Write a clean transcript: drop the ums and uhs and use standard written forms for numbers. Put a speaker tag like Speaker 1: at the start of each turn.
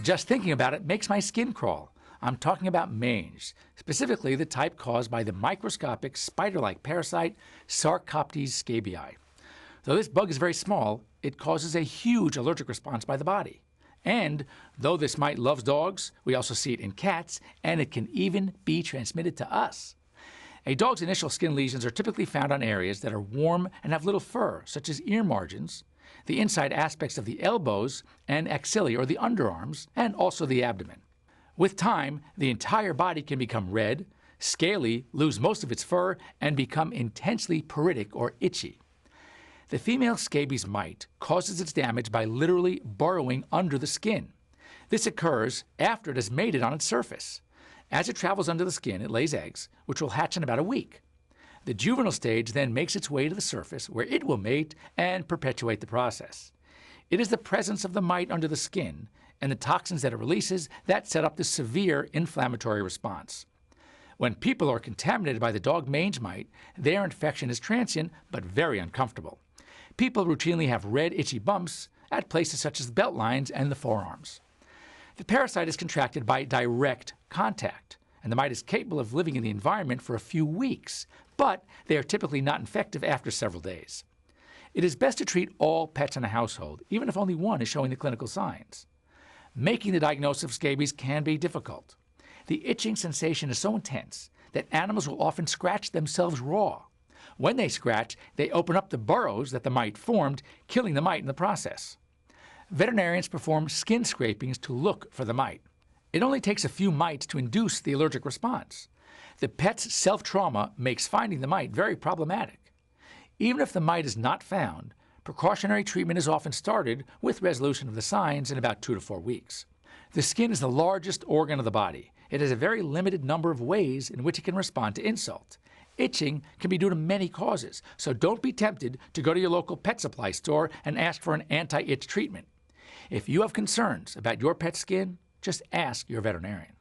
Speaker 1: Just thinking about it makes my skin crawl. I'm talking about mange, specifically the type caused by the microscopic spider-like parasite Sarcoptes scabiei. Though this bug is very small, it causes a huge allergic response by the body. And though this mite loves dogs, we also see it in cats, and it can even be transmitted to us. A dog's initial skin lesions are typically found on areas that are warm and have little fur, such as ear margins, the inside aspects of the elbows and axillae or the underarms, and also the abdomen. With time, the entire body can become red, scaly, lose most of its fur, and become intensely pruritic or itchy. The female scabies mite causes its damage by literally burrowing under the skin. This occurs after it has mated on its surface. As it travels under the skin, it lays eggs, which will hatch in about a week. The juvenile stage then makes its way to the surface, where it will mate and perpetuate the process. It is the presence of the mite under the skin and the toxins that it releases that set up this severe inflammatory response. When people are contaminated by the dog mange mite, their infection is transient but very uncomfortable. People routinely have red, itchy bumps at places such as the belt lines and the forearms. The parasite is contracted by direct contact, and the mite is capable of living in the environment for a few weeks, but they are typically not infective after several days. It is best to treat all pets in a household, even if only one is showing the clinical signs. Making the diagnosis of scabies can be difficult. The itching sensation is so intense that animals will often scratch themselves raw. When they scratch, they open up the burrows that the mite formed, killing the mite in the process. Veterinarians perform skin scrapings to look for the mite. It only takes a few mites to induce the allergic response. The pet's self-trauma makes finding the mite very problematic. Even if the mite is not found, precautionary treatment is often started with resolution of the signs in about 2 to 4 weeks. The skin is the largest organ of the body. It has a very limited number of ways in which it can respond to insult. Itching can be due to many causes, so don't be tempted to go to your local pet supply store and ask for an anti-itch treatment. If you have concerns about your pet's skin, just ask your veterinarian.